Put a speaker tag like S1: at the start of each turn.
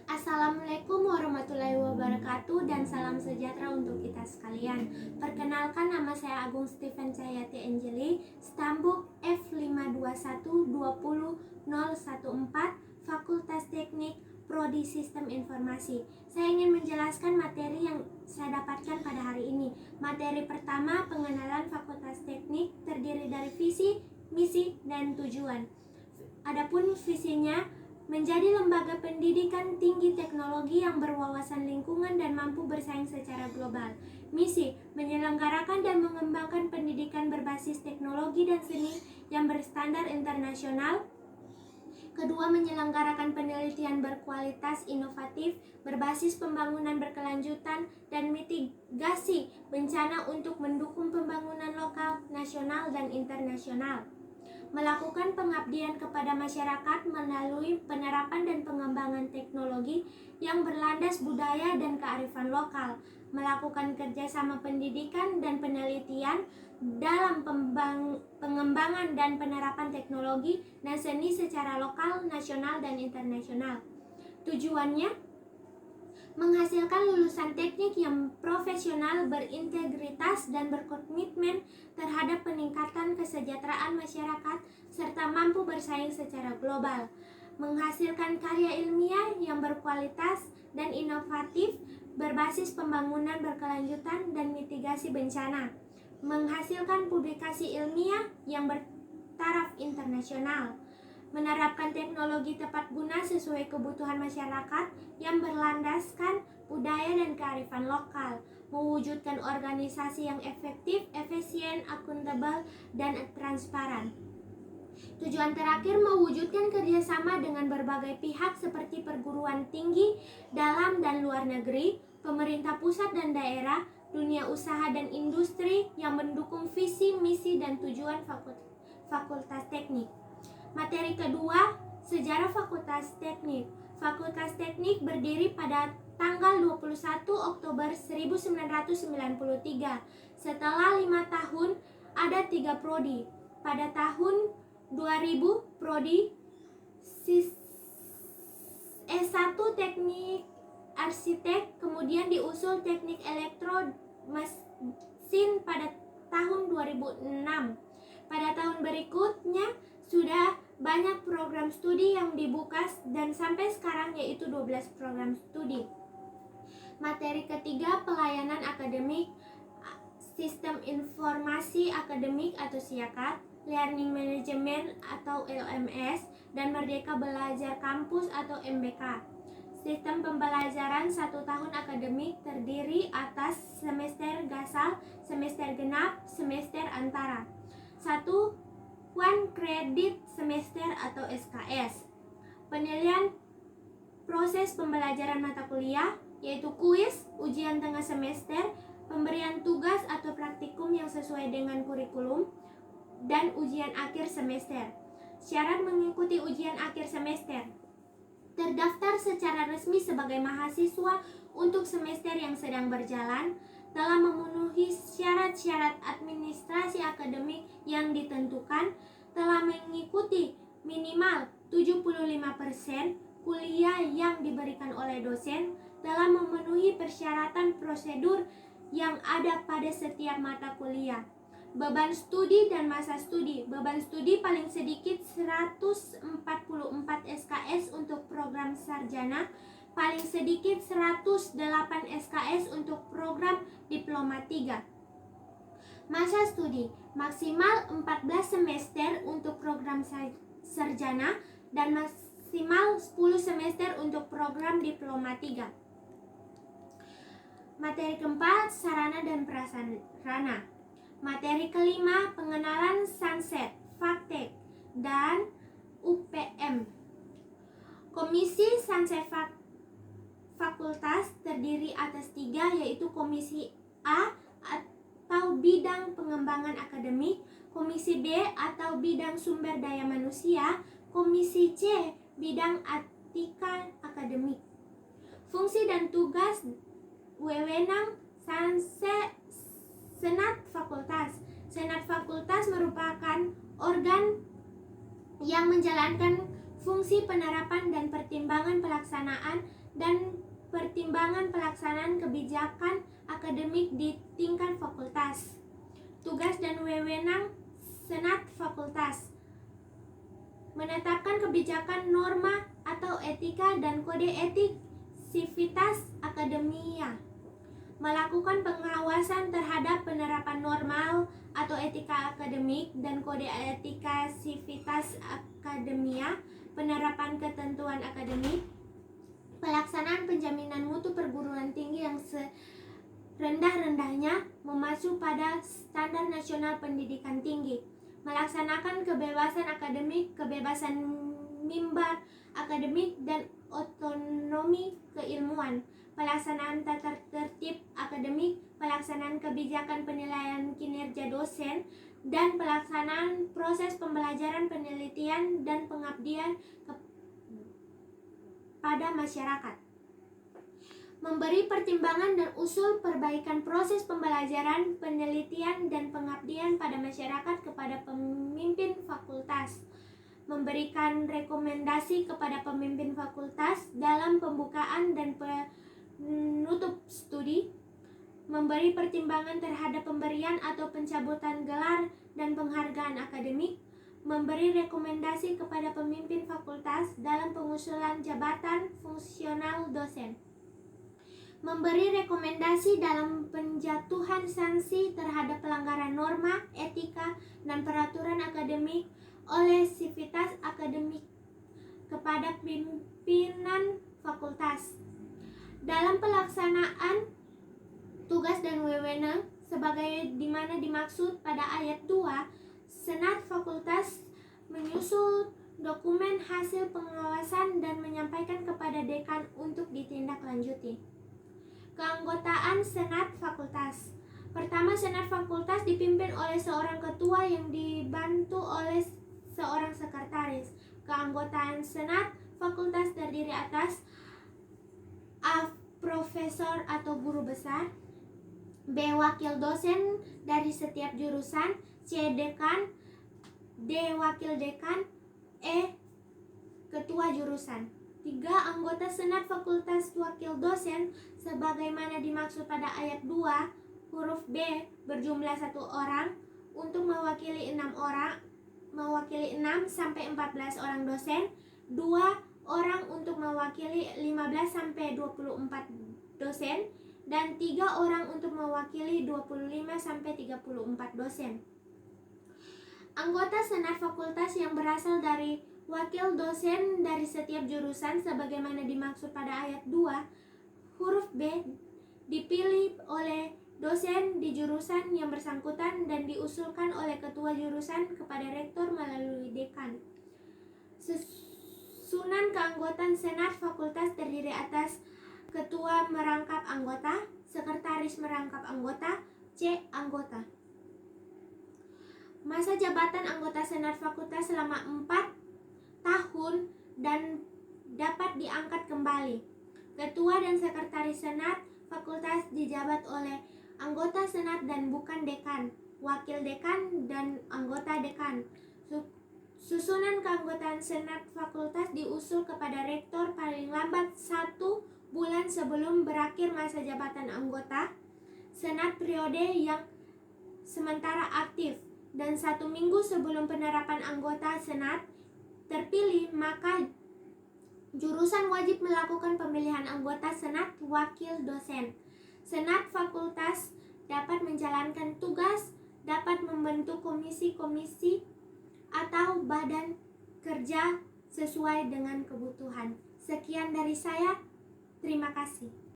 S1: Assalamualaikum warahmatullahi wabarakatuh dan salam sejahtera untuk kita sekalian. Perkenalkan, nama saya Agung Steven Cahyati Angeli, Stambuk F521-20014, Fakultas Teknik Prodi Sistem Informasi. Saya ingin menjelaskan materi yang saya dapatkan pada hari ini. Materi pertama, pengenalan Fakultas Teknik, terdiri dari visi, misi, dan tujuan. Adapun visinya, menjadi lembaga pendidikan tinggi teknologi yang berwawasan lingkungan dan mampu bersaing secara global. Misi, menyelenggarakan dan mengembangkan pendidikan berbasis teknologi dan seni yang berstandar internasional. Kedua, menyelenggarakan penelitian berkualitas inovatif, berbasis pembangunan berkelanjutan, dan mitigasi bencana untuk mendukung pembangunan lokal, nasional, dan internasional. Melakukan pengabdian kepada masyarakat melalui penerapan dan pengembangan teknologi yang berlandas budaya dan kearifan lokal, melakukan kerjasama pendidikan dan penelitian dalam pengembangan dan penerapan teknologi dan seni secara lokal, nasional, dan internasional. Tujuannya, menghasilkan lulusan teknik yang profesional, berintegritas, dan berkomitmen terhadap peningkatan kesejahteraan masyarakat serta mampu bersaing secara global. Menghasilkan karya ilmiah yang berkualitas dan inovatif, berbasis pembangunan berkelanjutan dan mitigasi bencana. Menghasilkan publikasi ilmiah yang bertaraf internasional. Menerapkan teknologi tepat guna sesuai kebutuhan masyarakat yang berlandaskan budaya dan kearifan lokal, mewujudkan organisasi yang efektif, efisien, akuntabel, dan transparan. Tujuan terakhir, mewujudkan kerjasama dengan berbagai pihak seperti perguruan tinggi dalam dan luar negeri, pemerintah pusat dan daerah, dunia usaha dan industri yang mendukung visi, misi, dan tujuan Fakultas Teknik. Materi kedua, sejarah Fakultas Teknik. Fakultas Teknik berdiri pada tanggal 21 Oktober 1993. Setelah 5 tahun, ada 3 prodi. Pada tahun 2000, prodi S1 Teknik Arsitek, kemudian diusul Teknik Elektro Mesin pada tahun 2006. Pada tahun berikutnya, sudah banyak program studi yang dibuka dan sampai sekarang yaitu 12 program studi. Materi ketiga, pelayanan akademik, sistem informasi akademik atau SIAKAT, learning management atau LMS, dan Merdeka Belajar Kampus atau MBK. Sistem pembelajaran 1 tahun akademik terdiri atas semester gasal, semester genap, semester antara. 1 kredit semester atau SKS. Penilaian proses pembelajaran mata kuliah yaitu kuis, ujian tengah semester, pemberian tugas atau praktikum yang sesuai dengan kurikulum, dan ujian akhir semester. Syarat mengikuti ujian akhir semester: terdaftar secara resmi sebagai mahasiswa untuk semester yang sedang berjalan, telah memenuhi syarat-syarat administrasi akademik yang ditentukan, telah mengikuti minimal 75% kuliah yang diberikan oleh dosen, telah memenuhi persyaratan prosedur yang ada pada setiap mata kuliah. Beban studi dan masa studi. Beban studi paling sedikit 144 SKS untuk program sarjana, paling sedikit 108 SKS untuk program diploma 3. Masa studi maksimal 14 semester untuk program sarjana dan maksimal 10 semester untuk program diploma 3. Materi keempat, sarana dan prasarana. Materi kelima, pengenalan Sunset, Faktek, dan UPM. Komisi Sunset Fakultas terdiri atas 3, yaitu Komisi A atau bidang pengembangan akademik, Komisi B atau bidang sumber daya manusia, Komisi C bidang etika akademik. Fungsi dan tugas wewenang Senat Fakultas. Senat Fakultas merupakan organ yang menjalankan fungsi penerapan dan pertimbangan pelaksanaan dan pertimbangan pelaksanaan kebijakan akademik di tingkat fakultas. Tugas dan wewenang Senat Fakultas: menetapkan kebijakan, norma atau etika dan kode etik sivitas akademia, melakukan pengawasan terhadap penerapan normal atau etika akademik dan kode etika sivitas akademia, penerapan ketentuan akademik, pelaksanaan penjaminan mutu perguruan tinggi yang serendah-rendahnya memacu pada standar nasional pendidikan tinggi, melaksanakan kebebasan akademik, kebebasan mimbar akademik, dan otonomi keilmuan, pelaksanaan tata tertib akademik, pelaksanaan kebijakan penilaian kinerja dosen, dan pelaksanaan proses pembelajaran, penelitian, dan pengabdian pada masyarakat. Memberi pertimbangan dan usul perbaikan proses pembelajaran, penelitian, dan pengabdian pada masyarakat kepada pemimpin fakultas. Memberikan rekomendasi kepada pemimpin fakultas dalam pembukaan dan penutup studi. Memberi pertimbangan terhadap pemberian atau pencabutan gelar dan penghargaan akademik. Memberi rekomendasi kepada pemimpin fakultas dalam pengusulan jabatan fungsional dosen. Memberi rekomendasi dalam penjatuhan sanksi terhadap pelanggaran norma, etika, dan peraturan akademik oleh sivitas akademik kepada pimpinan fakultas. Dalam pelaksanaan tugas dan wewenang sebagai dimana dimaksud pada ayat 2, Senat Fakultas menyusun dokumen hasil pengawasan dan menyampaikan kepada dekan untuk ditindaklanjuti. Keanggotaan Senat Fakultas: pertama, Senat Fakultas dipimpin oleh seorang ketua yang dibantu oleh seorang sekretaris. Keanggotaan Senat Fakultas terdiri atas A. Profesor atau guru besar, B. Wakil dosen dari setiap jurusan, C. Dekan, D. Wakil dekan, E. Ketua jurusan. 3. Anggota Senat Fakultas Wakil dosen sebagaimana dimaksud pada ayat 2 huruf B berjumlah 1 orang untuk mewakili 6 sampai 14 orang dosen, 2 orang untuk mewakili 15 sampai 24 dosen, dan 3 orang untuk mewakili 25 sampai 34 dosen. Anggota Senat Fakultas yang berasal dari wakil dosen dari setiap jurusan sebagaimana dimaksud pada ayat 2 huruf B dipilih oleh dosen di jurusan yang bersangkutan dan diusulkan oleh ketua jurusan kepada rektor melalui dekan. Susunan keanggotaan Senat Fakultas terdiri atas ketua merangkap anggota, sekretaris merangkap anggota, C. Anggota. Masa jabatan anggota Senat Fakultas selama 4 tahun dan dapat diangkat kembali. Ketua dan sekretaris Senat Fakultas dijabat oleh anggota Senat dan bukan dekan, wakil dekan, dan anggota dekan. Susunan keanggotaan Senat Fakultas diusul kepada rektor paling lambat 1 bulan sebelum berakhir masa jabatan anggota Senat periode yang sementara aktif dan 1 minggu sebelum penerapan anggota Senat terpilih, maka jurusan wajib melakukan pemilihan anggota Senat Wakil dosen. Senat Fakultas dapat menjalankan tugas, dapat membentuk komisi-komisi atau badan kerja sesuai dengan kebutuhan. Sekian dari saya, terima kasih.